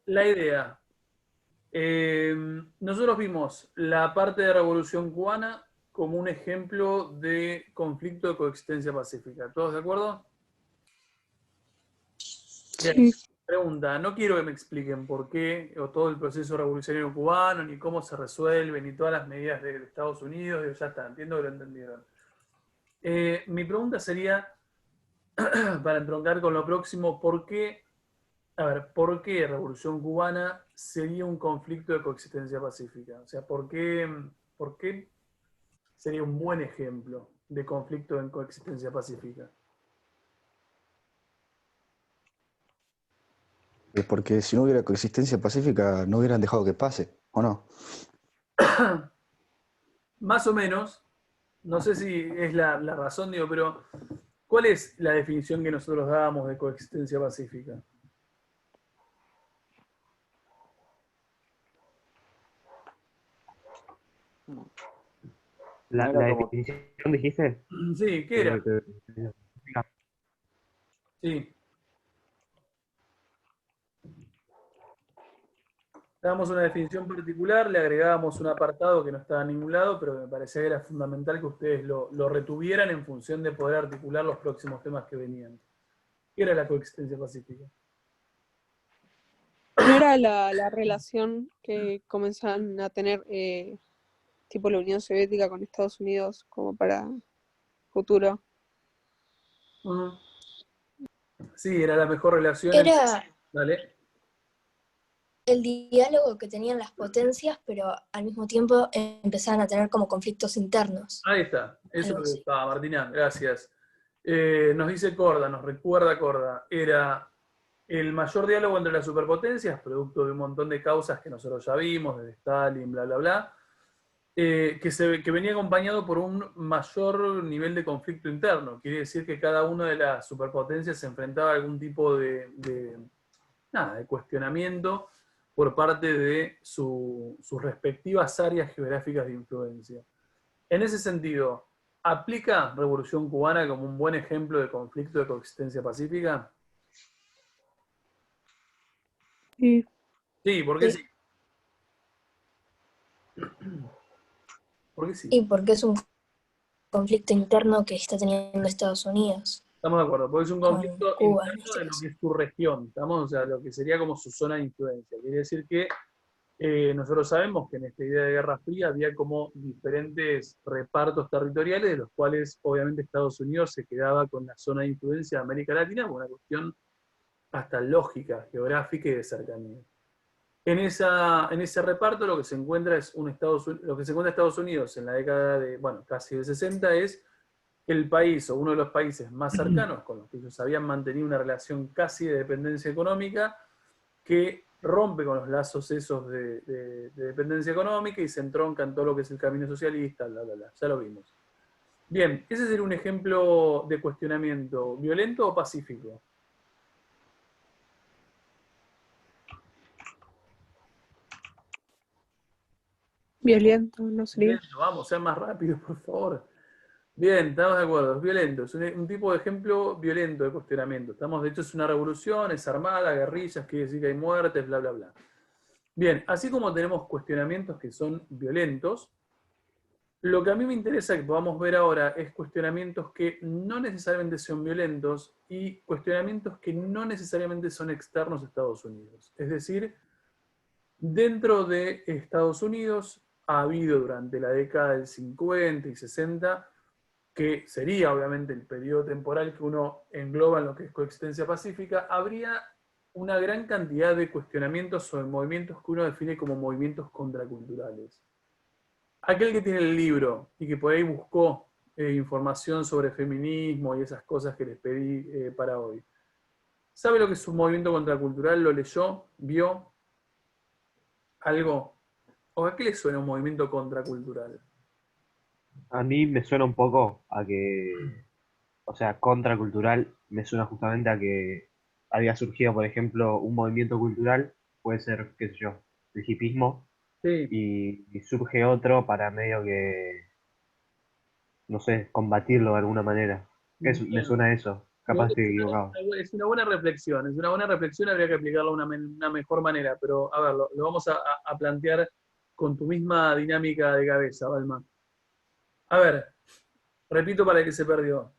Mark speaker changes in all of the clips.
Speaker 1: la idea. Nosotros vimos la parte de Revolución Cubana como un ejemplo de conflicto de coexistencia pacífica. ¿Todos de acuerdo? Bien.
Speaker 2: Sí.
Speaker 1: Pregunta, no quiero que me expliquen por qué, o todo el proceso revolucionario cubano, ni cómo se resuelve, ni todas las medidas de Estados Unidos, ya está, entiendo que lo entendieron. Mi pregunta sería, para entroncar con lo próximo, ¿por qué, a ver, por qué Revolución Cubana sería un conflicto de coexistencia pacífica? O sea, por qué sería un buen ejemplo de conflicto en coexistencia pacífica?
Speaker 3: Porque si no hubiera coexistencia pacífica, no hubieran dejado que pase, ¿o no?
Speaker 1: Más o menos, no sé si es la razón, digo, pero ¿cuál es la definición que nosotros dábamos de coexistencia pacífica?
Speaker 3: No
Speaker 4: La
Speaker 3: era como...
Speaker 4: definición dijiste.
Speaker 1: Sí, ¿qué era?
Speaker 4: Que-
Speaker 1: Sí, dábamos una definición particular, le agregábamos un apartado que no estaba en ningún lado, pero me parecía que era fundamental que ustedes lo retuvieran en función de poder articular los próximos temas que venían. ¿Qué era la coexistencia pacífica?
Speaker 2: ¿No era la relación que comenzaban a tener tipo la Unión Soviética con Estados Unidos como para futuro?
Speaker 1: Ujú. Sí, era la mejor relación entre...
Speaker 5: Era
Speaker 1: Dale.
Speaker 5: el diálogo que tenían las potencias, pero al mismo tiempo empezaban a tener como conflictos internos,
Speaker 1: Ahí está, eso
Speaker 5: algo
Speaker 1: me
Speaker 5: así.
Speaker 1: gustaba, Martina, gracias. Nos dice Corda, nos recuerda Corda, era el mayor diálogo entre las superpotencias, producto de un montón de causas que nosotros ya vimos, desde Stalin, bla, bla, bla, que venía acompañado por un mayor nivel de conflicto interno. Quiere decir que cada una de las superpotencias se enfrentaba a algún tipo de cuestionamiento por parte de sus respectivas áreas geográficas de influencia. En ese sentido, ¿aplica Revolución Cubana como un buen ejemplo de conflicto de coexistencia pacífica?
Speaker 2: Sí.
Speaker 1: Sí, ¿por qué sí?
Speaker 5: Sí.
Speaker 1: ¿Por qué sí?
Speaker 5: Y porque es un conflicto interno que está teniendo Estados Unidos
Speaker 1: Estamos de acuerdo, porque es un
Speaker 5: con
Speaker 1: conflicto
Speaker 5: Cuba en
Speaker 1: interno
Speaker 5: este
Speaker 1: de lo
Speaker 5: caso.
Speaker 1: que es su región, ¿estamos? O sea, lo que sería como su zona de influencia. Quiere decir que nosotros sabemos que en esta idea de Guerra Fría había como diferentes repartos territoriales, de los cuales obviamente Estados Unidos se quedaba con la zona de influencia de América Latina por una cuestión hasta lógica, geográfica y de cercanía. En ese reparto lo que se encuentra es lo que se encuentra Estados Unidos en la década de, bueno, casi de 60 es el país o uno de los países más cercanos con los que ellos habían mantenido una relación casi de dependencia económica, que rompe con los lazos esos de dependencia económica y se entronca en todo lo que es el camino socialista, bla, bla, bla. Ya lo vimos. Bien, ese sería un ejemplo de cuestionamiento, ¿violento o pacífico?
Speaker 2: Violento, ¿no sería?
Speaker 1: Violento, vamos, sean más rápidos, por favor. Bien, estamos de acuerdo, es violento, es un tipo de ejemplo violento de cuestionamiento. Estamos, de hecho, es una revolución, es armada, guerrillas, quiere decir que hay muertes, bla, bla, bla. Bien, así como tenemos cuestionamientos que son violentos, lo que a mí me interesa que podamos ver ahora es cuestionamientos que no necesariamente son violentos y cuestionamientos que no necesariamente son externos a Estados Unidos. Es decir, dentro de Estados Unidos ha habido durante la década del 50 y 60, que sería obviamente el periodo temporal que uno engloba en lo que es coexistencia pacífica, habría una gran cantidad de cuestionamientos sobre movimientos que uno define como movimientos contraculturales. Aquel que tiene el libro y que por ahí buscó información sobre feminismo y esas cosas que les pedí para hoy, ¿sabe lo que es un movimiento contracultural? ¿Lo leyó? ¿Vio algo? ¿O a qué le suena un movimiento contracultural?
Speaker 4: A mí me suena un poco a que, o sea, contracultural, me suena justamente a que había surgido, por ejemplo, un movimiento cultural, puede ser, qué sé yo, el hipismo,
Speaker 1: Sí.
Speaker 4: y surge otro para medio que, no sé, combatirlo de alguna manera. Me
Speaker 1: Bien.
Speaker 4: suena a eso. capaz
Speaker 1: Es
Speaker 4: estoy equivocado.
Speaker 1: es una buena reflexión, habría que aplicarlo de una mejor manera, pero a ver, lo vamos a plantear con tu misma dinámica de cabeza, Balma. A ver, repito para el que se perdió.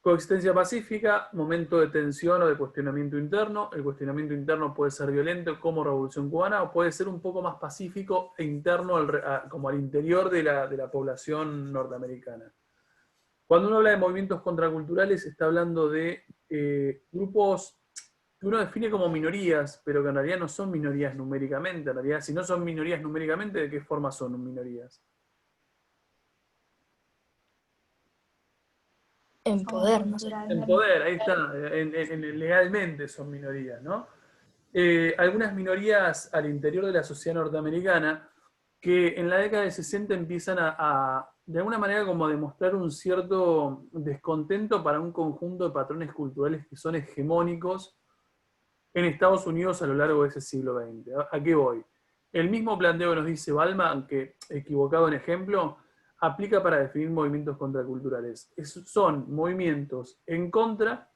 Speaker 1: Coexistencia pacífica, momento de tensión o de cuestionamiento interno. El cuestionamiento interno puede ser violento como Revolución Cubana o puede ser un poco más pacífico e interno como al interior de la población norteamericana. Cuando uno habla de movimientos contraculturales está hablando de grupos que uno define como minorías, pero que en realidad no son minorías numéricamente. En realidad, si no son minorías numéricamente, ¿de qué forma son minorías?
Speaker 5: En poder, no sé.
Speaker 1: En poder, ahí está, legalmente son minorías, ¿no? Algunas minorías al interior de la sociedad norteamericana que en la década del 60 empiezan de alguna manera como a demostrar un cierto descontento para un conjunto de patrones culturales que son hegemónicos en Estados Unidos a lo largo de ese siglo XX. ¿A qué voy? El mismo planteo que nos dice Balma, aunque equivocado en ejemplo, aplica para definir movimientos contraculturales. Son movimientos en contra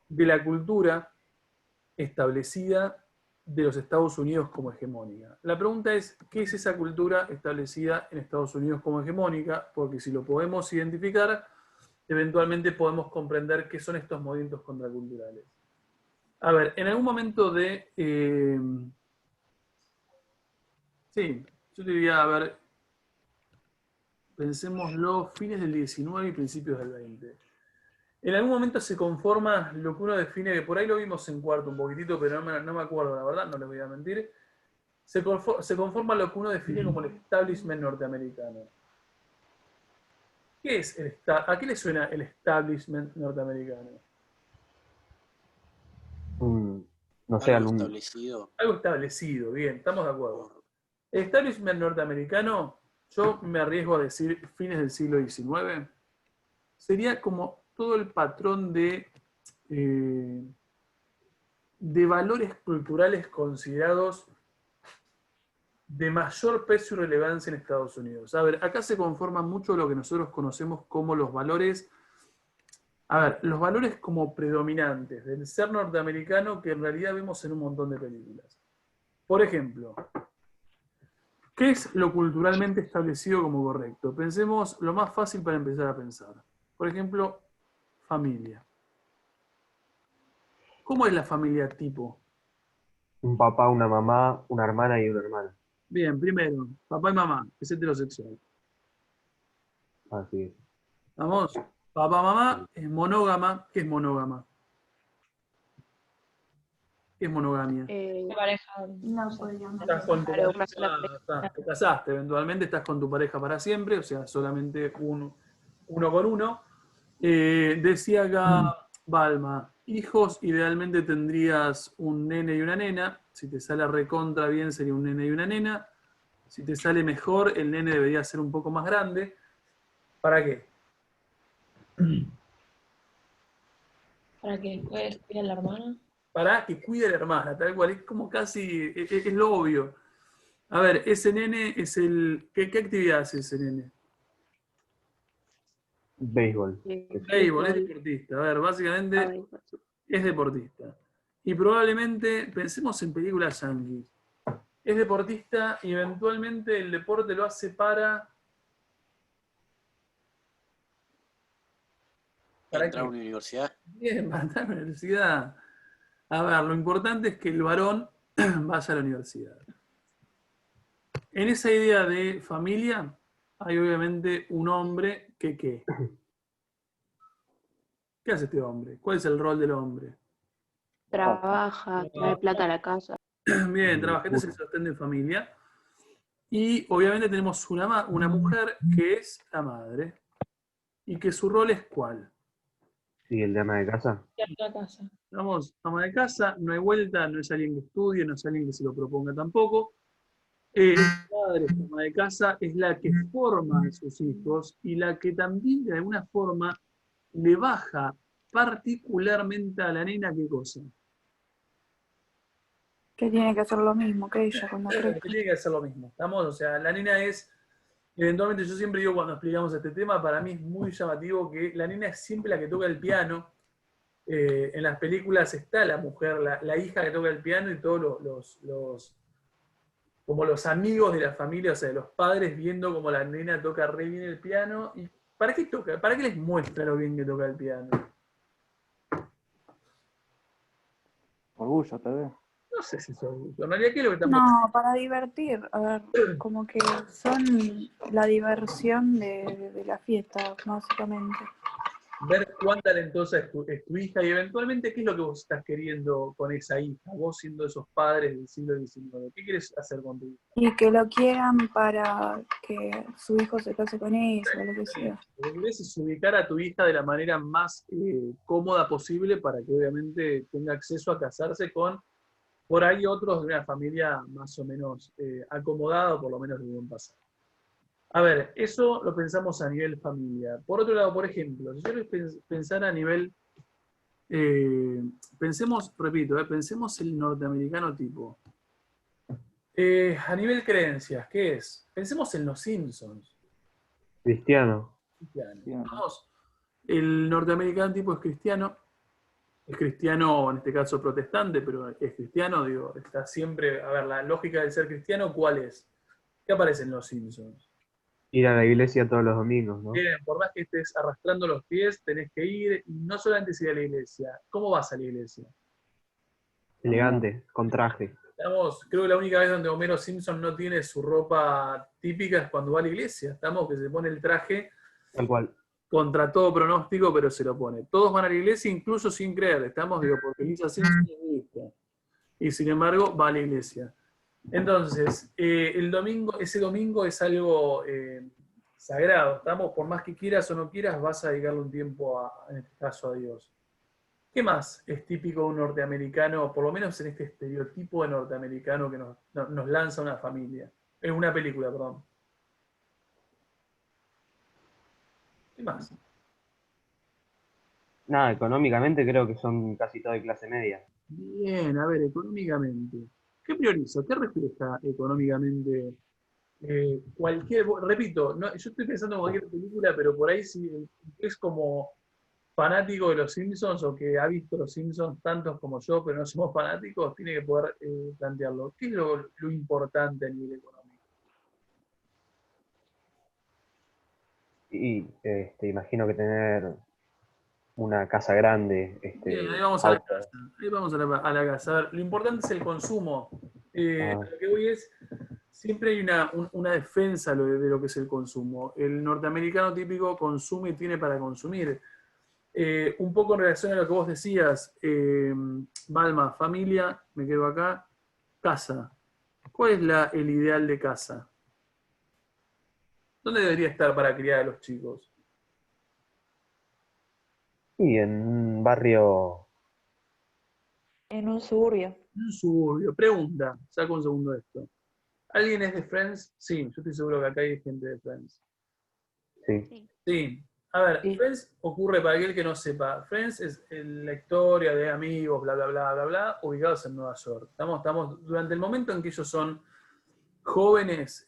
Speaker 1: de la cultura establecida de los Estados Unidos como hegemónica. La pregunta es, ¿qué es esa cultura establecida en Estados Unidos como hegemónica? Porque si lo podemos identificar, eventualmente podemos comprender qué son estos movimientos contraculturales. A ver, en algún momento sí, yo te diría, a ver, pensemos los fines del 19 y principios del 20. En algún momento se conforma lo que uno define, que por ahí lo vimos en cuarto un poquitito, pero no me acuerdo, la verdad, no les voy a mentir. Se conforma lo que uno define como el establishment norteamericano. ¿Qué es ¿A qué le suena el establishment norteamericano?
Speaker 4: No sé,
Speaker 6: Algo
Speaker 4: algún...
Speaker 6: establecido
Speaker 1: Algo establecido, bien, estamos de acuerdo.
Speaker 6: por
Speaker 1: El establishment norteamericano, yo me arriesgo a decir fines del siglo XIX, sería como todo el patrón de valores culturales considerados de mayor peso y relevancia en Estados Unidos. A ver, acá se conforma mucho lo que nosotros conocemos como los valores, los valores como predominantes del ser norteamericano que en realidad vemos en un montón de películas. Por ejemplo, ¿qué es lo culturalmente establecido como correcto? Pensemos lo más fácil para empezar a pensar. Por ejemplo, familia. ¿Cómo es la familia tipo?
Speaker 4: Un papá, una mamá, una hermana y un hermano.
Speaker 1: Bien, primero, papá y mamá, es heterosexual.
Speaker 4: Así es.
Speaker 1: Vamos, papá, mamá, es monógama. ¿Qué es monógama? ¿Qué es monogamia?
Speaker 7: Pareja.
Speaker 8: No podríamos.
Speaker 1: Estás con tu
Speaker 7: Claro,
Speaker 1: pareja,
Speaker 7: una sola pareja.
Speaker 1: te casaste, eventualmente estás con tu pareja para siempre, o sea, solamente uno con uno. Decía acá Balma, hijos idealmente tendrías un nene y una nena, si te sale recontra bien sería un nene y una nena, si te sale mejor el nene debería ser un poco más grande. ¿Para qué?
Speaker 7: Para que puedas cuidar a la hermana.
Speaker 1: Para que cuide a la hermana, tal cual, es como casi, es lo obvio. A ver, ese nene es ¿qué actividad hace ese nene?
Speaker 4: Béisbol.
Speaker 1: Béisbol, es deportista. A ver, básicamente es deportista. Y probablemente, pensemos en películas yankees, es deportista y eventualmente el deporte lo hace para
Speaker 6: entrar
Speaker 1: qué?
Speaker 6: a una universidad.
Speaker 1: Bien, para entrar a la universidad. A ver, lo importante es que el varón vaya a la universidad. En esa idea de familia hay obviamente un hombre que ¿qué? ¿Qué hace este hombre? ¿Cuál es el rol del hombre?
Speaker 7: Trabaja, trae plata a la casa.
Speaker 1: Bien, trabaja, este es el sostén de familia. Y obviamente tenemos una mujer que es la madre. ¿Y que su rol es cuál?
Speaker 4: Sí, el de ama de casa.
Speaker 7: La casa.
Speaker 1: Vamos, ama de casa, no hay vuelta, no es alguien que estudie, no es alguien que se lo proponga tampoco. La madre, ama de casa, es la que forma a sus hijos y la que también de alguna forma le baja particularmente a la nena, ¿qué cosa?
Speaker 8: Que tiene que hacer lo mismo que ella cuando
Speaker 1: Que
Speaker 8: crezca.
Speaker 1: tiene que hacer lo mismo, ¿estamos? O sea, la nena es, eventualmente yo siempre digo cuando explicamos este tema, para mí es muy llamativo que la nena es siempre la que toca el piano, en las películas está la mujer, la hija que toca el piano y todos como los amigos de la familia, o sea, los padres viendo como la nena toca re bien el piano. ¿Y para qué toca? ¿Para qué les muestra lo bien que toca el piano?
Speaker 3: Orgullo, tal vez.
Speaker 1: No sé si es orgullo. En realidad, ¿qué es lo que están
Speaker 8: No, para divertir. A ver, como que son la diversión de la fiesta, básicamente.
Speaker 1: ver cuán talentosa es tu hija y eventualmente qué es lo que vos estás queriendo con esa hija, vos siendo esos padres del siglo XIX. ¿Qué quieres hacer con tu hija?
Speaker 8: Y que lo quieran para que su hijo se case con ella o lo que sea.
Speaker 1: Lo que querés es ubicar a tu hija de la manera más cómoda posible para que obviamente tenga acceso a casarse con, por ahí, otros de una familia más o menos acomodada o por lo menos de buen pasar. A ver, eso lo pensamos a nivel familia. Por otro lado, por ejemplo, si yo les pensara a nivel, pensemos, repito, pensemos el norteamericano tipo. A nivel creencias, ¿qué es? Pensemos en los Simpsons.
Speaker 4: Cristiano.
Speaker 3: Bien.
Speaker 1: Vamos, el norteamericano tipo es cristiano en este caso protestante, pero es cristiano, digo, está siempre, a ver, la lógica del ser cristiano, ¿cuál es? ¿Qué aparece en los Simpsons?
Speaker 4: Ir a la iglesia todos los domingos, ¿no?
Speaker 1: Bien, por más que estés arrastrando los pies, tenés que ir, y no solamente ir a la iglesia. ¿Cómo vas a la iglesia?
Speaker 4: Elegante, con traje.
Speaker 1: Creo que la única vez donde Homero Simpson no tiene su ropa típica es cuando va a la iglesia. Estamos que se pone el traje
Speaker 4: Tal cual.
Speaker 1: contra todo pronóstico, pero se lo pone. Todos van a la iglesia, incluso sin creer. Estamos, digo, porque Lisa Simpson es budista. Y sin embargo, va a la iglesia. Entonces, ese domingo es algo sagrado. Estamos, por más que quieras o no quieras, vas a dedicarle un tiempo, en este caso, a Dios. ¿Qué más es típico de un norteamericano, por lo menos en este estereotipo de norteamericano que nos lanza una familia? En una película, perdón. ¿Qué más?
Speaker 4: Nada, económicamente creo que son casi todo de clase media.
Speaker 1: Bien, a ver, económicamente. ¿Qué prioriza? ¿Qué refleja económicamente? Repito, yo estoy pensando en cualquier película, pero por ahí si es como fanático de los Simpsons o que ha visto los Simpsons tantos como yo, pero no somos fanáticos, tiene que poder plantearlo. ¿Qué es lo importante a nivel económico?
Speaker 4: Y imagino que tener una casa grande,
Speaker 1: Bien, ahí vamos a la
Speaker 4: auto.
Speaker 1: casa. Ahí vamos a la casa. A ver, lo importante es el consumo. Lo que voy es, siempre hay una defensa de lo que es el consumo. El norteamericano típico consume y tiene para consumir. Un poco en relación a lo que vos decías, Balma, familia, me quedo acá, casa. ¿Cuál es el ideal de casa? ¿Dónde debería estar para criar a los chicos?
Speaker 4: Y en un barrio,
Speaker 7: En un suburbio.
Speaker 1: En un suburbio. Pregunta, saco un segundo de esto. ¿Alguien es de Friends? Sí, yo estoy seguro que acá hay gente de Friends.
Speaker 4: sí.
Speaker 1: Sí. A ver,
Speaker 7: Sí.
Speaker 1: Friends ocurre para aquel que no sepa. Friends es la historia de amigos, bla, bla, bla, bla, bla, ubicados en Nueva York. Estamos durante el momento en que ellos son jóvenes,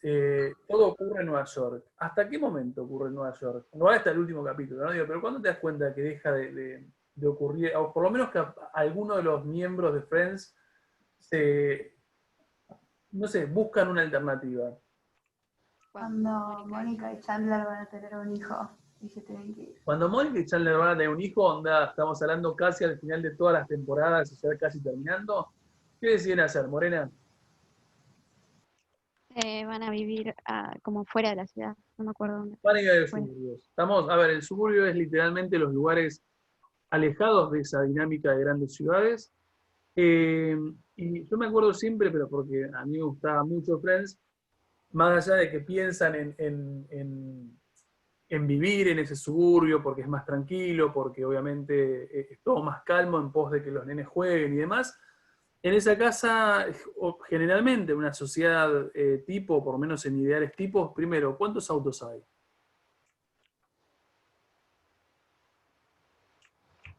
Speaker 1: todo ocurre en Nueva York. ¿Hasta qué momento ocurre en Nueva York? No hasta el último capítulo, ¿no? Digo, pero ¿cuándo te das cuenta que deja de ocurrir, o por lo menos que alguno de los miembros de Friends no sé, buscan una alternativa?
Speaker 8: Cuando Mónica y Chandler van a tener un hijo y se tienen que ir.
Speaker 1: Cuando Mónica y Chandler van a tener un hijo, onda, estamos hablando casi al final de todas las temporadas, o sea, casi terminando. ¿Qué deciden hacer, Morena?
Speaker 6: Van a vivir como fuera de la ciudad, no me acuerdo dónde.
Speaker 1: Van a ir a los
Speaker 6: Bueno.
Speaker 1: suburbios. A ver, el suburbio es literalmente los lugares alejados de esa dinámica de grandes ciudades. Y yo me acuerdo siempre, pero porque a mí me gustaba mucho Friends, más allá de que piensan en vivir en ese suburbio porque es más tranquilo, porque obviamente es todo más calmo en pos de que los nenes jueguen y demás. En esa casa, generalmente, una sociedad tipo, por lo menos en ideales tipos, primero, ¿cuántos autos hay?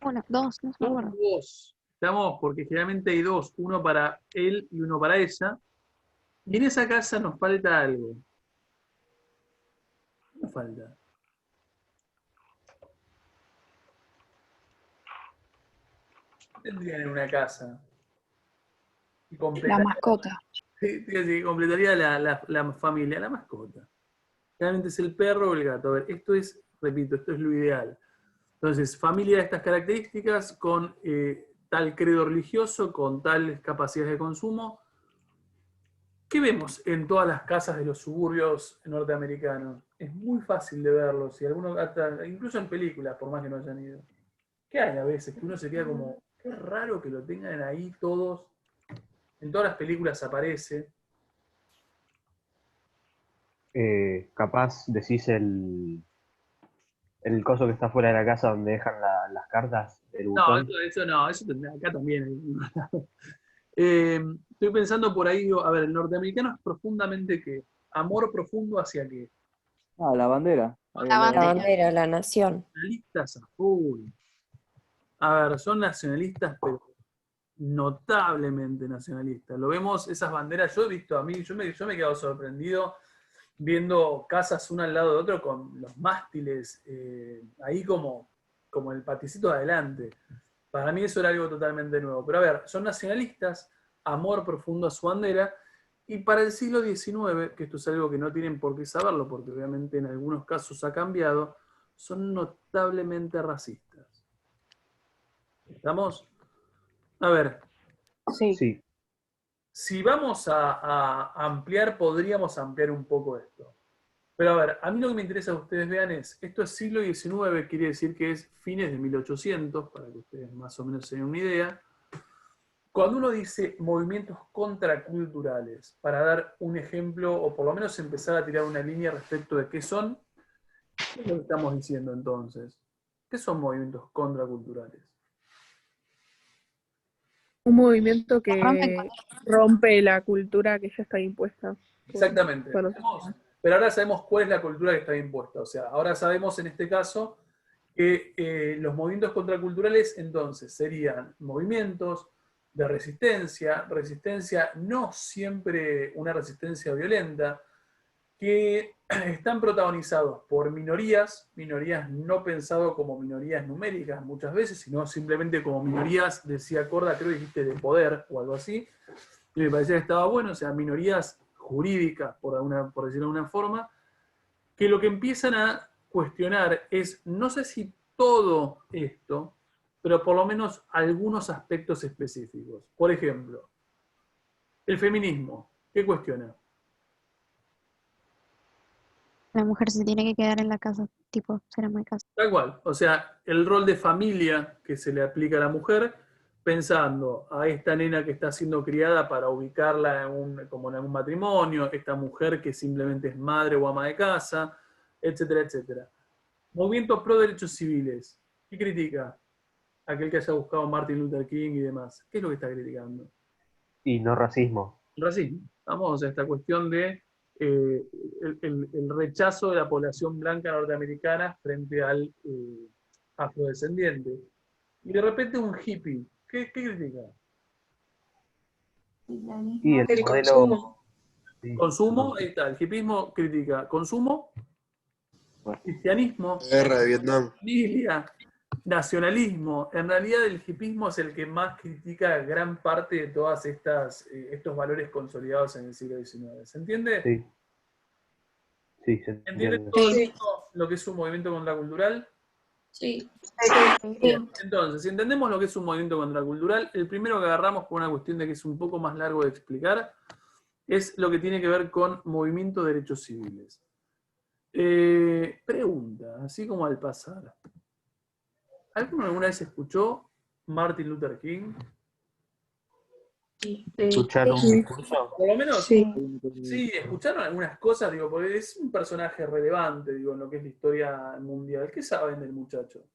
Speaker 6: Uno, dos, no me acuerdo.
Speaker 1: Dos. Estamos, porque generalmente hay dos, uno para él y uno para ella. Y en esa casa nos falta algo. ¿Qué nos falta? tendrían en una casa? Y
Speaker 8: La
Speaker 1: completaría,
Speaker 8: mascota.
Speaker 1: completaría la familia, la mascota. Realmente es el perro o el gato. A ver, esto es, repito, esto es lo ideal. Entonces, familia de estas características con tal credo religioso, con tales capacidades de consumo. ¿Qué vemos en todas las casas de los suburbios norteamericanos? Es muy fácil de verlo, si alguno, incluso en películas, por más que no hayan ido. ¿Qué hay a veces que uno se queda como, qué raro que lo tengan ahí todos? En todas las películas aparece.
Speaker 4: Capaz decís el coso que está fuera de la casa donde dejan las cartas, el
Speaker 1: No,
Speaker 4: buzón.
Speaker 1: eso no, eso acá también. Estoy pensando por ahí, digo, a ver, el norteamericano es profundamente ¿qué? Amor profundo hacia qué.
Speaker 9: Ah, la bandera. Ahí
Speaker 6: La
Speaker 9: al lado.
Speaker 10: La
Speaker 6: bandera.
Speaker 10: bandera, la nación.
Speaker 1: Nacionalistas a full. A ver, son nacionalistas, pero notablemente nacionalistas. Lo vemos, esas banderas, yo he visto a mí, yo me he quedado sorprendido viendo casas una al lado de otro con los mástiles ahí como el paticito de adelante. Para mí eso era algo totalmente nuevo. Pero a ver, son nacionalistas, amor profundo a su bandera, y para el siglo XIX, que esto es algo que no tienen por qué saberlo, porque obviamente en algunos casos ha cambiado, son notablemente racistas. ¿Estamos? A ver,
Speaker 8: Sí.
Speaker 4: Sí,
Speaker 1: si vamos a ampliar, podríamos ampliar un poco esto. Pero a ver, a mí lo que me interesa que ustedes vean es, esto es siglo XIX, quiere decir que es fines de 1800, para que ustedes más o menos se den una idea. Cuando uno dice movimientos contraculturales, para dar un ejemplo, o por lo menos empezar a tirar una línea respecto de qué son, ¿qué es lo que estamos diciendo entonces? ¿Qué son movimientos contraculturales?
Speaker 2: Un movimiento que rompe la cultura que ya está impuesta.
Speaker 1: Exactamente.
Speaker 2: Bueno,
Speaker 1: Pero ahora sabemos cuál es la cultura que está impuesta. O sea, ahora sabemos en este caso que los movimientos contraculturales entonces serían movimientos de resistencia no siempre una resistencia violenta, que están protagonizados por minorías no pensado como minorías numéricas muchas veces, sino simplemente como minorías, decía Corda, creo que dijiste de poder o algo así, y me parecía que estaba bueno, o sea, minorías jurídicas, por decirlo de alguna forma, que lo que empiezan a cuestionar es, no sé si todo esto, pero por lo menos algunos aspectos específicos. Por ejemplo, el feminismo, ¿qué cuestiona?
Speaker 6: La mujer se tiene que quedar en la casa, tipo, ser ama de casa.
Speaker 1: Tal cual, o sea, el rol de familia que se le aplica a la mujer, pensando a esta nena que está siendo criada para ubicarla como en un matrimonio, esta mujer que simplemente es madre o ama de casa, etcétera, etcétera. Movimiento pro derechos civiles, ¿qué critica? Aquel que haya buscado Martin Luther King y demás. ¿Qué es lo que está criticando?
Speaker 4: y no racismo.
Speaker 1: El racismo. Vamos a esta cuestión de el rechazo de la población blanca norteamericana frente al afrodescendiente. Y de repente un hippie. ¿Qué critica?
Speaker 4: Y el
Speaker 2: el
Speaker 4: modelo.
Speaker 2: consumo.
Speaker 4: Sí,
Speaker 1: Consumo, ahí está. El hippismo critica consumo, cristianismo,
Speaker 11: Guerra de Vietnam.
Speaker 1: familia, nacionalismo. En realidad el hippismo es el que más critica gran parte de todas estos valores consolidados en el siglo XIX. ¿Se entiende?
Speaker 4: sí. Sí, se
Speaker 1: ¿Entienden
Speaker 4: entiende.
Speaker 1: todo esto, lo que es un movimiento contracultural?
Speaker 7: Sí.
Speaker 1: Bien, entonces, si entendemos lo que es un movimiento contracultural, el primero que agarramos por una cuestión de que es un poco más largo de explicar, es lo que tiene que ver con movimiento de derechos civiles. Pregunta, así como al pasar. ¿Alguno alguna vez escuchó Martin Luther King?
Speaker 7: Sí.
Speaker 4: ¿Escuchar un discurso?
Speaker 1: Por lo menos,
Speaker 8: Sí.
Speaker 1: sí, escucharon algunas cosas, digo, porque es un personaje relevante, digo, en lo que es la historia mundial. ¿Qué saben del muchacho?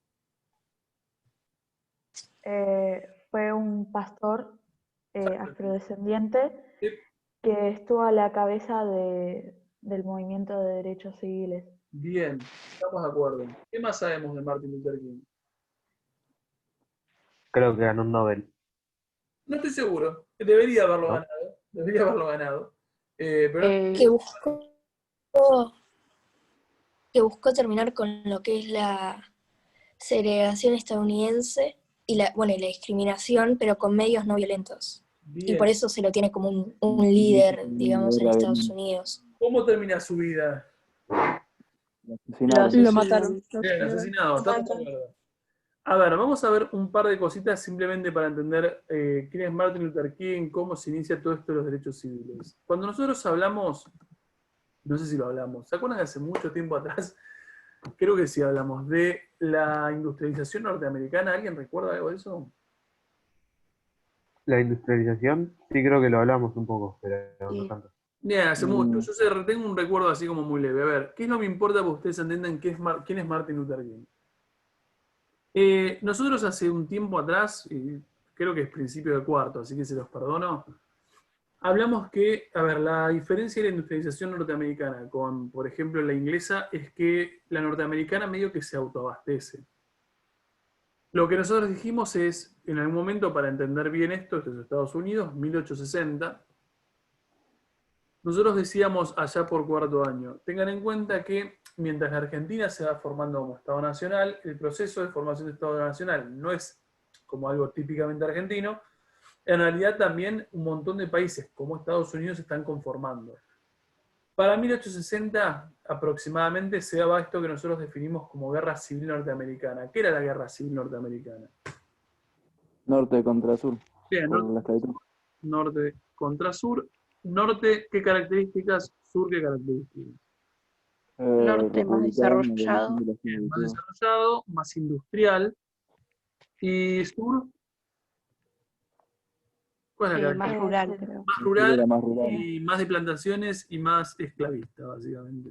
Speaker 8: Fue un pastor afrodescendiente
Speaker 1: Sí.
Speaker 8: que estuvo a la cabeza del movimiento de derechos civiles.
Speaker 1: Bien, estamos de acuerdo. ¿Qué más sabemos de Martin Luther King?
Speaker 4: Creo que ganó un Nobel.
Speaker 1: No estoy seguro. Debería haberlo
Speaker 4: ¿No?
Speaker 1: ganado. Debería haberlo ganado. Pero
Speaker 5: Que buscó terminar con lo que es la segregación estadounidense y la discriminación, pero con medios no violentos. Y
Speaker 1: Bien.
Speaker 5: por eso se lo tiene como un líder, digamos, en Estados Unidos.
Speaker 1: ¿Cómo termina su vida?
Speaker 9: Asesinado.
Speaker 8: Lo mataron.
Speaker 1: Bien, asesinado, estamos de acuerdo. A ver, vamos a ver un par de cositas simplemente para entender quién es Martin Luther King, cómo se inicia todo esto de los derechos civiles. Cuando nosotros hablamos, no sé si lo hablamos, ¿se acuerdan que hace mucho tiempo atrás, creo que sí hablamos, de la industrialización norteamericana? ¿Alguien recuerda algo de eso?
Speaker 4: La industrialización, sí creo que lo hablamos un poco, pero no tanto.
Speaker 1: Bien, hace mucho. Yo tengo un recuerdo así como muy leve. A ver, ¿qué es lo que me importa para que ustedes entiendan quién es Martin Luther King? Nosotros hace un tiempo atrás, y creo que es principio de cuarto, así que se los perdono, hablamos que, a ver, la diferencia de la industrialización norteamericana con, por ejemplo, la inglesa es que la norteamericana medio que se autoabastece. Lo que nosotros dijimos es, en algún momento, para entender bien esto es Estados Unidos, 1860, nosotros decíamos allá por cuarto año, tengan en cuenta que mientras la Argentina se va formando como Estado Nacional, el proceso de formación de Estado Nacional no es como algo típicamente argentino, en realidad también un montón de países como Estados Unidos se están conformando. Para 1860 aproximadamente se daba esto que nosotros definimos como Guerra Civil Norteamericana. ¿Qué era la Guerra Civil Norteamericana?
Speaker 9: Norte contra sur.
Speaker 1: Bien,
Speaker 9: Por la esclavitud.
Speaker 1: norte contra sur. Norte, ¿qué características? Sur, ¿qué características?
Speaker 8: Norte más desarrollado.
Speaker 1: Bien, más desarrollado, más industrial. ¿Y sur? ¿Cuál es la
Speaker 6: Más rural, creo.
Speaker 1: Más rural,
Speaker 9: Era más rural.
Speaker 1: y más de plantaciones y más esclavista, básicamente.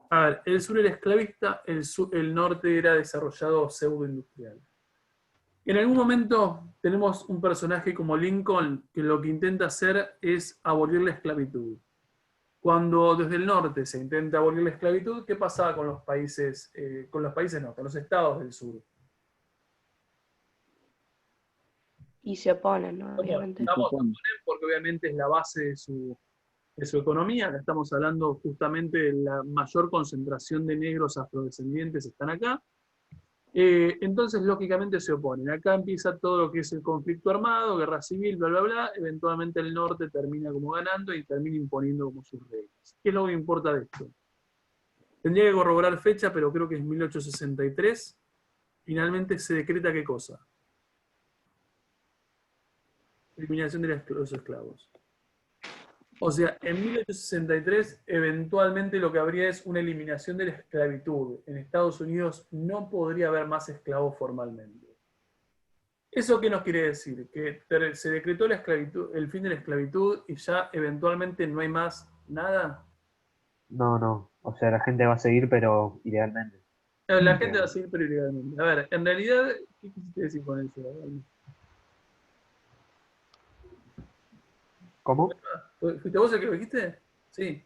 Speaker 1: A ver, el sur era esclavista, el norte era desarrollado pseudo-industrial. En algún momento tenemos un personaje como Lincoln que lo que intenta hacer es abolir la esclavitud. Cuando desde el norte se intenta abolir la esclavitud, ¿qué pasaba con los países, con los estados del sur?
Speaker 10: Y se oponen, ¿no? Obviamente.
Speaker 1: Se oponen porque obviamente es la base de su economía. Acá estamos hablando justamente de la mayor concentración de negros afrodescendientes están acá. Entonces, lógicamente, se oponen. Acá empieza todo lo que es el conflicto armado, guerra civil, bla, bla, bla. Eventualmente el norte termina como ganando y termina imponiendo como sus reglas. ¿Qué es lo que importa de esto? Tendría que corroborar fecha, pero creo que es 1863. Finalmente se decreta ¿qué cosa? Eliminación de los esclavos. O sea, en 1863 eventualmente lo que habría es una eliminación de la esclavitud. En Estados Unidos no podría haber más esclavos formalmente. ¿Eso qué nos quiere decir? Que se decretó la esclavitud, el fin de la esclavitud y ya eventualmente no hay más nada.
Speaker 4: No. O sea, la gente va a seguir, pero ilegalmente.
Speaker 1: La gente va a seguir pero ilegalmente. A ver, en realidad, ¿qué quisiste decir con eso?
Speaker 4: ¿Cómo?
Speaker 1: ¿Fuiste vos el que lo dijiste? Sí.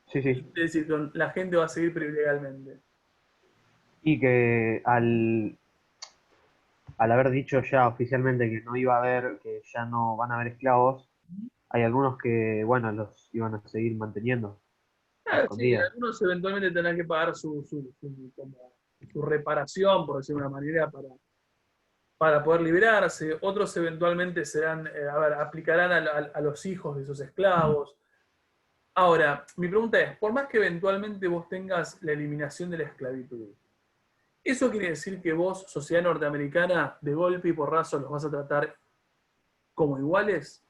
Speaker 4: Sí.
Speaker 1: Es decir, la gente va a seguir pero ilegalmente.
Speaker 4: Y que al haber dicho ya oficialmente que no iba a haber, que ya no van a haber esclavos, hay algunos que, bueno, los iban a seguir manteniendo.
Speaker 1: Sí, algunos eventualmente tendrán que pagar su reparación, por decirlo de una manera, para poder liberarse. Otros eventualmente serán, aplicarán a los hijos de esos esclavos. Ahora, mi pregunta es, por más que eventualmente vos tengas la eliminación de la esclavitud, ¿eso quiere decir que vos, sociedad norteamericana, de golpe y porrazo los vas a tratar como iguales?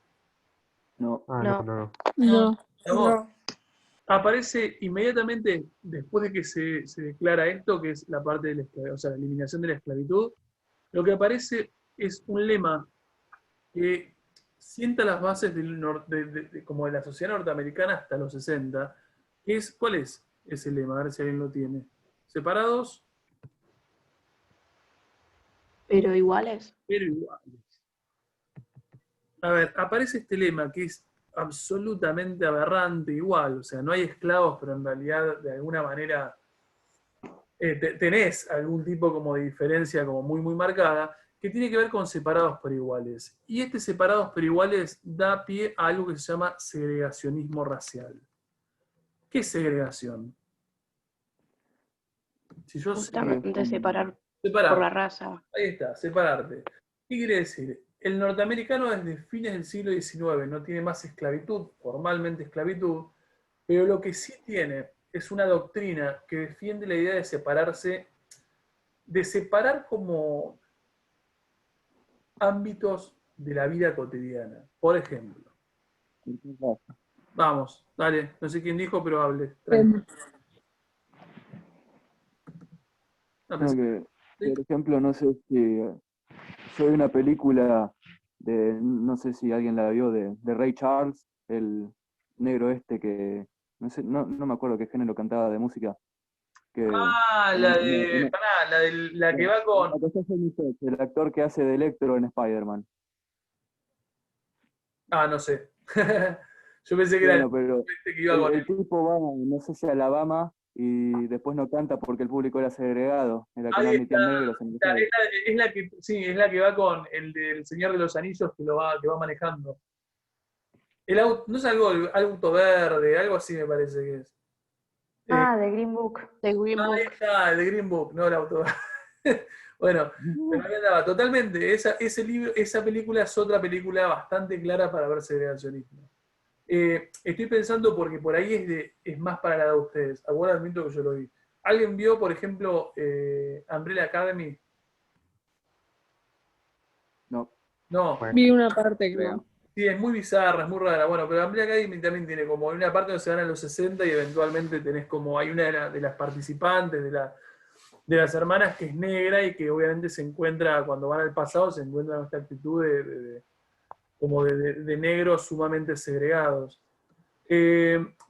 Speaker 9: No.
Speaker 5: No.
Speaker 1: Aparece inmediatamente después de que se declara esto, que es la parte de la eliminación de la esclavitud, lo que aparece es un lema que sienta las bases como de la sociedad norteamericana hasta los 60, que es, ¿cuál es ese lema? A ver si alguien lo tiene. ¿Separados?
Speaker 10: Pero iguales.
Speaker 1: Pero iguales. A ver, aparece este lema que es absolutamente aberrante igual, o sea, no hay esclavos, pero en realidad de alguna manera tenés algún tipo como de diferencia como muy muy marcada, que tiene que ver con separados pero iguales. Y este separados pero iguales da pie a algo que se llama segregacionismo racial. ¿Qué es segregación? Si yo
Speaker 10: Justamente separar
Speaker 1: Separar.
Speaker 10: por la raza.
Speaker 1: Ahí está, separarte. ¿Qué quiere decir? El norteamericano desde fines del siglo XIX no tiene más esclavitud, formalmente esclavitud, pero lo que sí tiene es una doctrina que defiende la idea de separarse, de separar como ámbitos de la vida cotidiana. Por ejemplo, vamos, dale, no sé quién dijo, pero hable. Tranquilo. No,
Speaker 9: No,
Speaker 1: pensé-
Speaker 9: que,
Speaker 1: ¿sí?
Speaker 9: por ejemplo, no sé si yo vi una película de, no sé si alguien la vio, de Ray Charles, el negro este que, no sé, no me acuerdo qué género cantaba de música, que
Speaker 1: Ah,
Speaker 9: en
Speaker 1: la
Speaker 9: una,
Speaker 1: de, pará, la que va con...
Speaker 9: la que hace el actor que hace de Electro en Spider-Man.
Speaker 1: Ah, no sé. Yo pensé que era el
Speaker 9: Bueno, pero
Speaker 1: este que iba con
Speaker 9: el
Speaker 1: él.
Speaker 9: tipo va, no sé si a Alabama, y después no canta porque el público era segregado, era que no
Speaker 1: Ahí está.
Speaker 9: admitían negros en el estadio.
Speaker 1: Es la que, sí, es la que va con el del Señor de los Anillos que va manejando. El auto, no es algo, auto verde, algo así me parece que es.
Speaker 11: Ah, de Green Book.
Speaker 10: The Green
Speaker 1: Ahí
Speaker 10: Book.
Speaker 1: está, el de Green Book, no el auto verde. Bueno, pero ahí andaba, totalmente. Ese libro, esa película es otra película bastante clara para ver segregacionismo. Estoy pensando porque por ahí es más para la de ustedes. Ahora admito que yo lo vi. ¿Alguien vio, por ejemplo, Umbrella Academy?
Speaker 9: No.
Speaker 1: No.
Speaker 4: Bueno,
Speaker 2: Vi una parte, creo.
Speaker 1: Sí, es muy bizarra, es muy rara. Bueno, pero Umbrella Academy también tiene como una parte donde se van a los 60 y eventualmente tenés como, hay una de las participantes, de las hermanas que es negra y que obviamente se encuentra, cuando van al pasado, se encuentra en esta actitud como de negros sumamente segregados.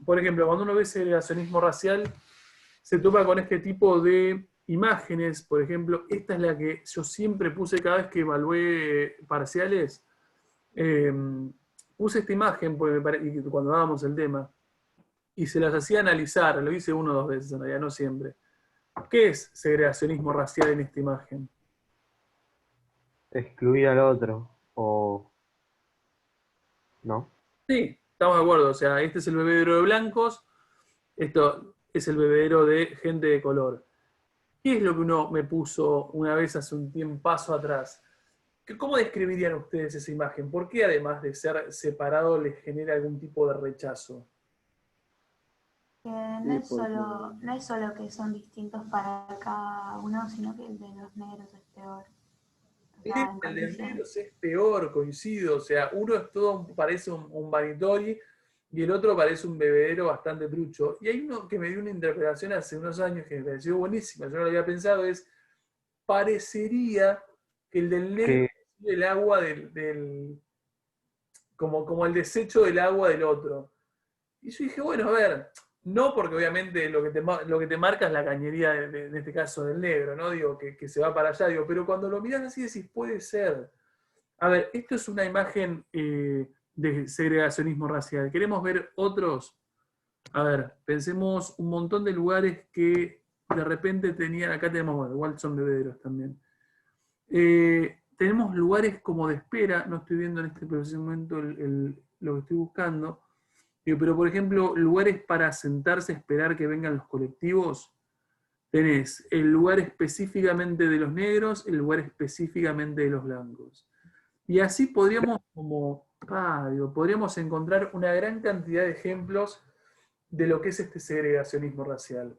Speaker 1: Por ejemplo, cuando uno ve segregacionismo racial, se topa con este tipo de imágenes. Por ejemplo, esta es la que yo siempre puse cada vez que evalué parciales. Eh, Puse esta imagen y cuando dábamos el tema y se las hacía analizar, lo hice 1 o 2 veces en realidad, no siempre. ¿Qué es segregacionismo racial en esta imagen?
Speaker 4: excluir al otro, o no.
Speaker 1: Sí, estamos de acuerdo. O sea, este es el bebedero de blancos, esto es el bebedero de gente de color. ¿Qué es lo que uno me puso una vez hace un tiempo paso atrás? ¿Cómo describirían ustedes esa imagen? ¿Por qué además de ser separado les genera algún tipo de rechazo?
Speaker 11: Que
Speaker 9: Sí, porque
Speaker 11: no es solo que son distintos para cada uno, sino que el de los negros es peor. O sea, en
Speaker 1: El de
Speaker 11: condiciones.
Speaker 1: negros es peor, coincido. O sea, uno es todo, parece un vanitori y el otro parece un bebedero bastante trucho. Y hay uno que me dio una interpretación hace unos años que me pareció buenísima, yo no lo había pensado, parecería que el del negro
Speaker 4: Que
Speaker 1: es el agua como el desecho del agua del otro. Y yo dije, bueno, a ver, no porque obviamente lo que te marca es la cañería en este caso del negro, ¿no? Digo, que se va para allá, digo, pero cuando lo mirás así decís, puede ser. A ver, esto es una imagen de segregacionismo racial. ¿Queremos ver otros? A ver, pensemos un montón de lugares que de repente tenían, acá tenemos, bueno, igual son bebederos también. Tenemos lugares como de espera, no estoy viendo en este preciso momento lo que estoy buscando, pero por ejemplo, lugares para sentarse a esperar que vengan los colectivos. Tenés el lugar específicamente de los negros, el lugar específicamente de los blancos. Y así podríamos, podríamos encontrar una gran cantidad de ejemplos de lo que es este segregacionismo racial.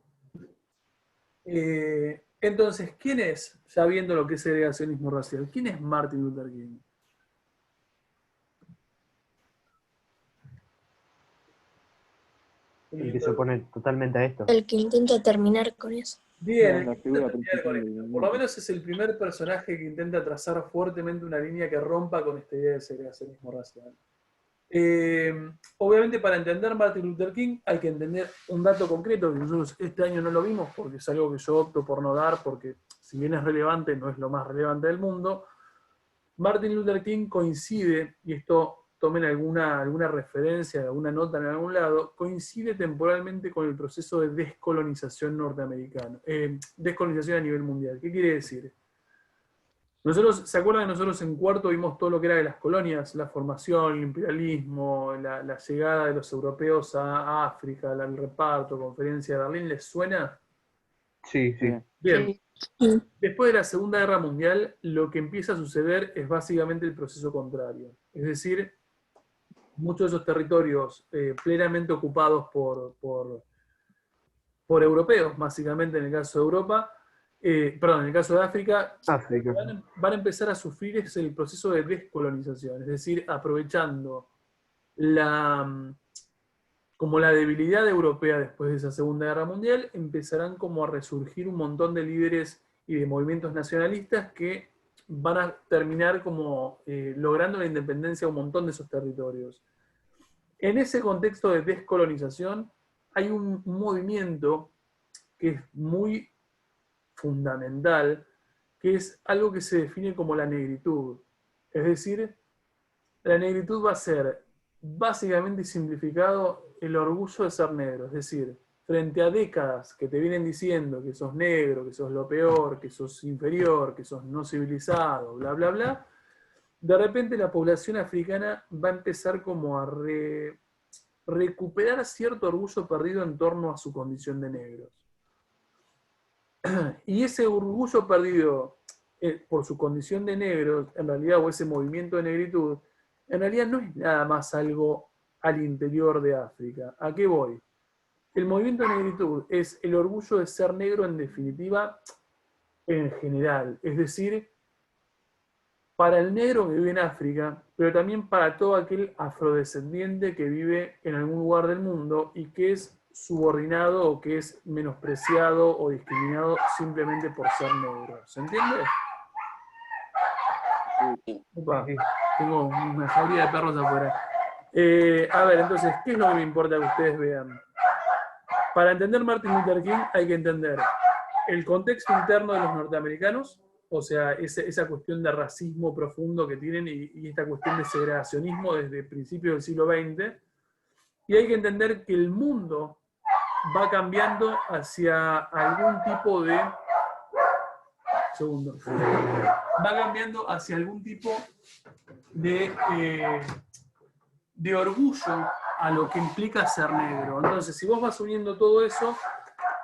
Speaker 1: Entonces, ¿quién es, ya viendo lo que es segregacionismo racial, quién es Martin Luther King?
Speaker 4: el que se opone totalmente a esto.
Speaker 5: El que intenta terminar con eso.
Speaker 1: Bien,
Speaker 9: la
Speaker 1: el que
Speaker 9: figura
Speaker 1: intenta terminar con
Speaker 9: principal del
Speaker 1: esto. Por lo
Speaker 9: movimiento.
Speaker 1: menos es el primer personaje que intenta trazar fuertemente una línea que rompa con esta idea de segregacionismo racial. Obviamente para entender Martin Luther King hay que entender un dato concreto que nosotros este año no lo vimos porque es algo que yo opto por no dar porque si bien es relevante no es lo más relevante del mundo. Martin Luther King coincide, y esto tomen alguna referencia, alguna nota en algún lado, coincide temporalmente con el proceso de descolonización norteamericana, descolonización a nivel mundial. ¿Qué quiere decir? ¿Se acuerdan que nosotros en cuarto vimos todo lo que era de las colonias, la formación, el imperialismo, la llegada de los europeos a África, el reparto, conferencia de Berlín? ¿Les suena?
Speaker 4: Sí, sí.
Speaker 1: Bien.
Speaker 10: Sí.
Speaker 1: Después de la Segunda Guerra Mundial, lo que empieza a suceder es básicamente el proceso contrario. Es decir, muchos de esos territorios plenamente ocupados por europeos, básicamente en el caso de Europa, perdón, en el caso de África, van a empezar a sufrir el proceso de descolonización, es decir, aprovechando como la debilidad europea después de esa Segunda Guerra Mundial, empezarán como a resurgir un montón de líderes y de movimientos nacionalistas que van a terminar como logrando la independencia de un montón de esos territorios. En ese contexto de descolonización hay un movimiento que es muy fundamental, que es algo que se define como la negritud. Es decir, la negritud va a ser básicamente y simplificado el orgullo de ser negro. Es decir, frente a décadas que te vienen diciendo que sos negro, que sos lo peor, que sos inferior, que sos no civilizado, bla, bla, bla, de repente la población africana va a empezar como a recuperar cierto orgullo perdido en torno a su condición de negros. Y ese orgullo perdido por su condición de negros, en realidad, o ese movimiento de negritud, en realidad no es nada más algo al interior de África. ¿A qué voy? El movimiento de negritud es el orgullo de ser negro en definitiva, en general. Es decir, para el negro que vive en África, pero también para todo aquel afrodescendiente que vive en algún lugar del mundo y que es subordinado o que es menospreciado o discriminado simplemente por ser negro. ¿Se entiende? Upa, tengo una jauría de perros afuera. A ver, entonces, ¿qué es lo que me importa que ustedes vean? Para entender Martin Luther King hay que entender el contexto interno de los norteamericanos, o sea, esa cuestión de racismo profundo que tienen y esta cuestión de segregacionismo desde principios del siglo XX, y hay que entender que el mundo va cambiando hacia algún tipo de... Segundo. Va cambiando hacia algún tipo de orgullo a lo que implica ser negro. Entonces, si vos vas uniendo todo eso,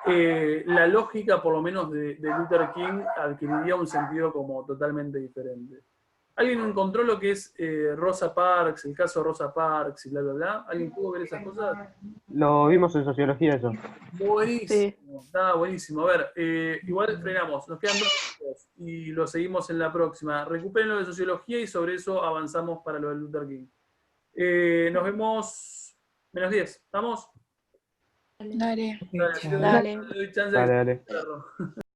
Speaker 1: la lógica, por lo menos, de Luther King adquiriría un sentido como totalmente diferente. ¿Alguien encontró lo que es Rosa Parks, el caso de Rosa Parks y bla, bla, bla? ¿Alguien pudo ver esas cosas?
Speaker 4: Lo vimos en sociología eso.
Speaker 1: Buenísimo, está buenísimo. A ver, igual frenamos, nos quedan 2 minutos y lo seguimos en la próxima. Recuperen lo de sociología y sobre eso avanzamos para lo de Luther King. Nos vemos -10, ¿estamos?
Speaker 8: Dale.
Speaker 1: Dale.
Speaker 10: Dale.
Speaker 1: Le doy chance
Speaker 4: Dale, dale.
Speaker 1: de-